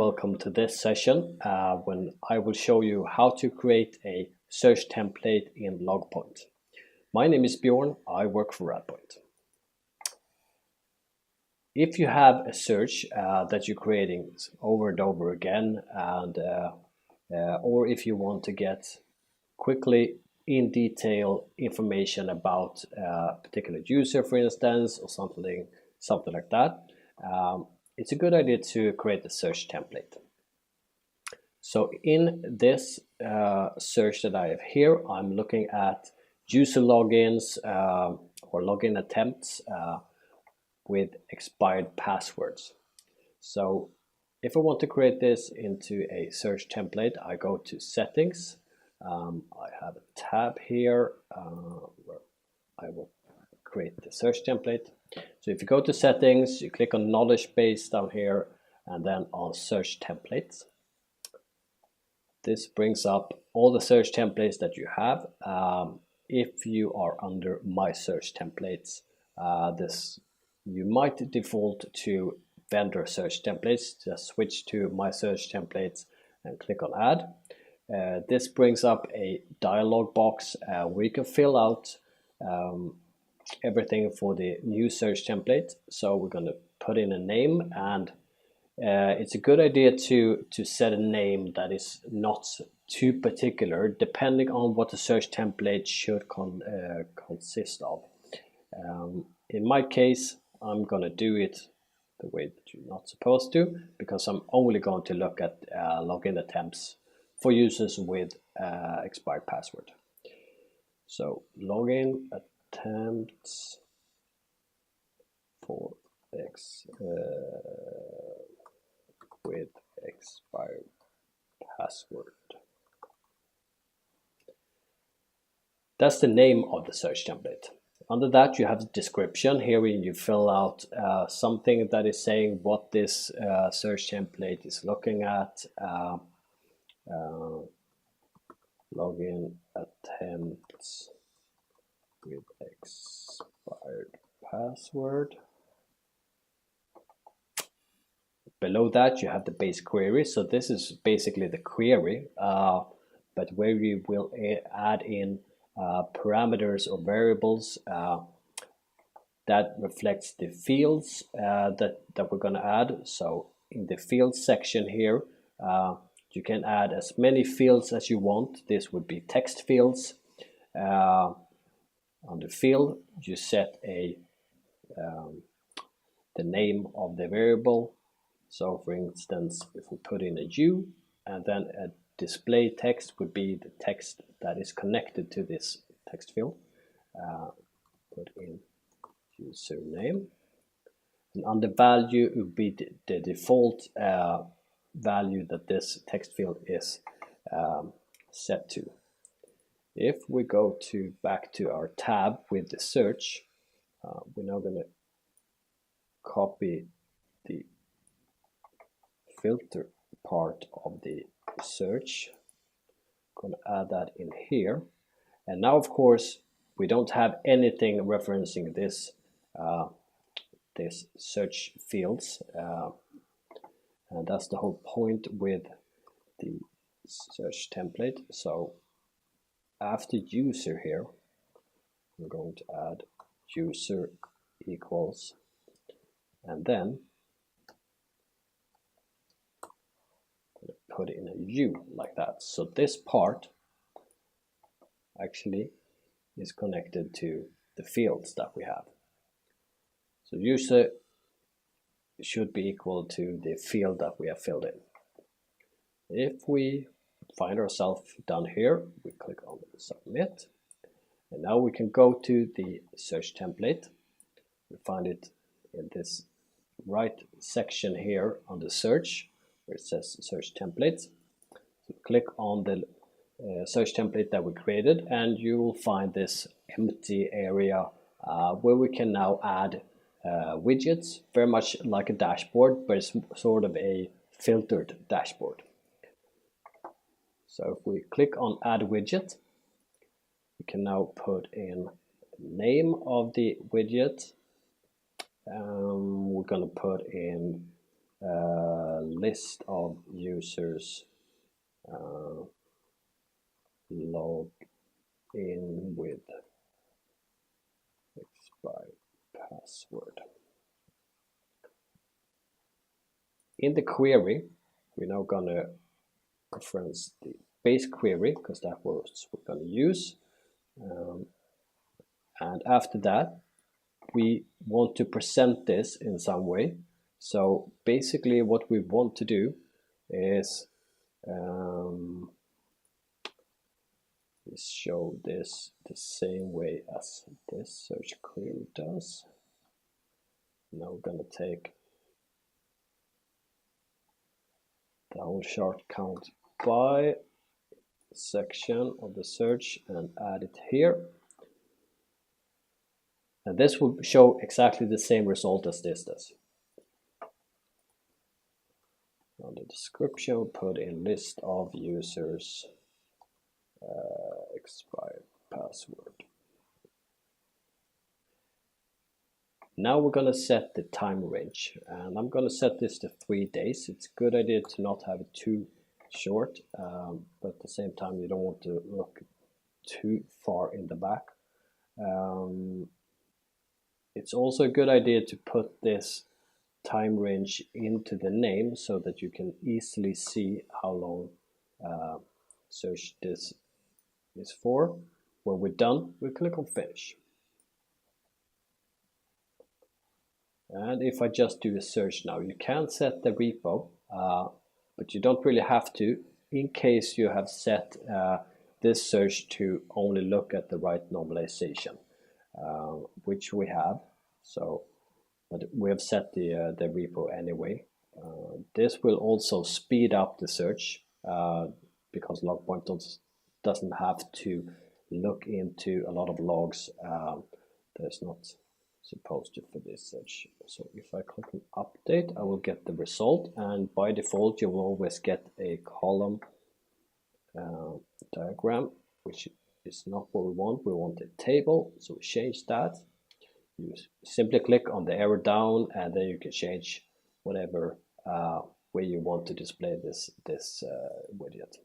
welcome to this session when I will show you how to create a search template in Logpoint. My name is Bjorn, I work for Radpoint. If you have a search that you're creating over and over again, and or if you want to get quickly in detail information about a particular user, for instance, or something like that, it's a good idea to create a search template. So in this search that I have here, I'm looking at user logins or login attempts with expired passwords. So if I want to create this into a search template, I go to settings. I have a tab here where I will create the search template. So if you go to settings, you click on knowledge base down here and then on search templates. This brings up all the search templates that you have. If you are under my search templates, you might default to vendor search templates. Just switch to my search templates and click on add. This brings up a dialog box where you can fill out everything for the new search template. So we're going to put in a name, and it's a good idea to set a name that is not too particular, depending on what the search template should consist of. In my case, I'm going to do it the way that you're not supposed to, because I'm only going to look at login attempts for users with expired password. So login attempts for with expired password. That's the name of the search template. Under that, you have the description. Here you fill out something that is saying what this search template is looking at. Login attempts with expired password. Below that, you have the base query. So this is basically the query, but where you will add in parameters or variables that reflects the fields that we're going to add. So in the fields section here, you can add as many fields as you want. This would be text fields. On the field, you set the name of the variable. So for instance, if we put in a U, and then a display text would be the text that is connected to this text field. Put in username. And under value, it would be the default value that this text field is set to. If we go back to our tab with the search, we're now going to copy the filter part of the search. I'm going to add that in here. And now, of course, we don't have anything referencing this search fields. And that's the whole point with the search template. So after user here, I'm going to add user equals, and then put in a U like that. So this part actually is connected to the fields that we have. So user should be equal to the field that we have filled in. If we find ourselves down here, we click on submit, and now we can go to the search template. We find it in this right section here on the search, where it says search templates. So click on the search template that we created, and you will find this empty area where we can now add widgets, very much like a dashboard, but it's sort of a filtered dashboard. So if we click on add widget, we can now put in the name of the widget. We're going to put in list of users log in with expired password. In the query, we're now gonna reference the base query because that was we're gonna use. And after that, we want to present this in some way. So basically what we want to do is show this the same way as this search query does. Now we're going to take the whole chart count by section of the search and add it here. And this will show exactly the same result as this does. On the description, we'll put in list of users, expired password. Now we're going to set the time range, and I'm going to set this to 3 days. It's a good idea to not have it too short, but at the same time you don't want to look too far in the back. It's also a good idea to put this time range into the name so that you can easily see how long search this is for. When we're done, we click on finish. And if I just do a search now, you can set the repo, but you don't really have to in case you have set this search to only look at the right normalization, which we have. So, but we have set the repo anyway. This will also speed up the search because Logpoint doesn't have to look into a lot of logs. There's not supposed to for this search. So if I click on update, I will get the result, and by default you will always get a column diagram, which is not what we want. We want a table, so we change that. You simply click on the arrow down, and then you can change whatever way you want to display this widget.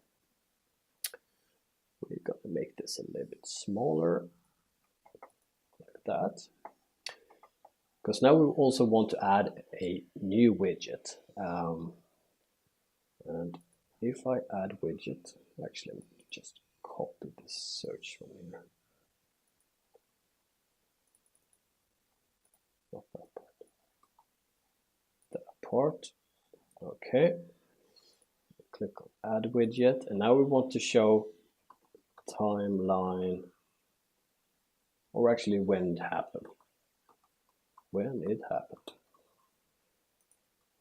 We're going to make this a little bit smaller, like that. Because now we also want to add a new widget. And if I add widget, actually let me just copy this search from here. Not that part. That part. Okay. Click on add widget, and now we want to show timeline, or actually when it happened. When it happened.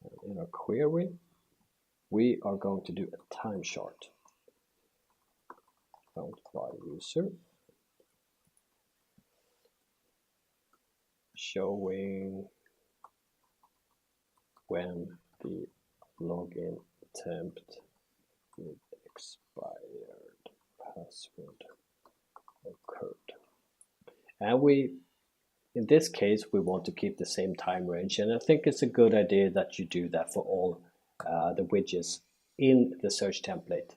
And in our query, we are going to do a time chart. Count by user, showing when the login attempt with expired password occurred. And in this case, we want to keep the same time range, and I think it's a good idea that you do that for all the widgets in the search template.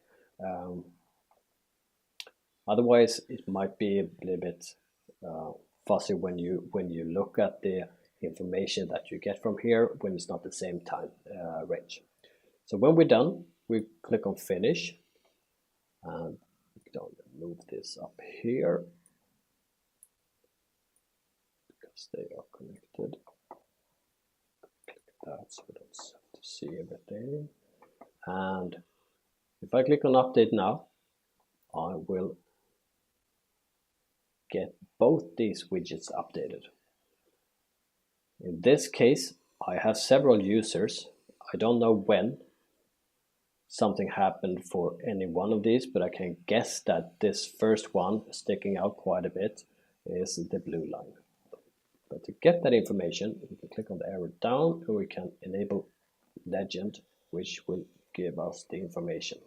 Otherwise, it might be a little bit fuzzy when you look at the information that you get from here when it's not the same time range. So when we're done, we click on finish, and we can move this up here. They are connected. Click that so we don't have to see everything. And if I click on update now, I will get both these widgets updated. In this case, I have several users. I don't know when something happened for any one of these, but I can guess that this first one sticking out quite a bit is the blue line. But to get that information, we can click on the arrow down, and we can enable legend, which will give us the information.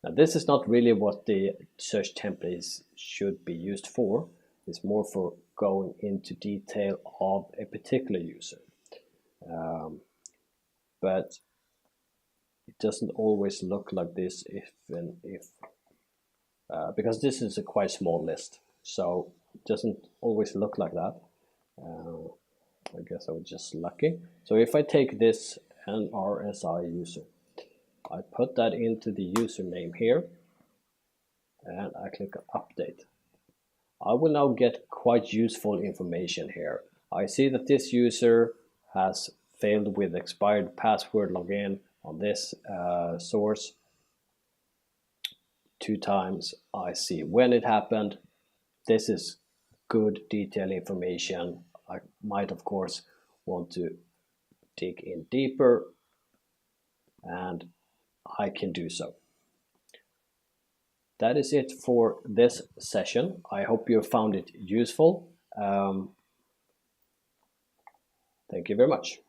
Now, this is not really what the search templates should be used for. It's more for going into detail of a particular user. but it doesn't always look like this because this is a quite small list, so it doesn't always look like that. I guess I was just lucky. So if I take this NRSI user, I put that into the username here, and I click update. I will now get quite useful information here. I see that this user has failed with expired password login on this source 2 times. I see when it happened. This is good detailed information. I might of course want to dig in deeper, and I can do so. That is it for this session. I hope you found it useful. Thank you very much.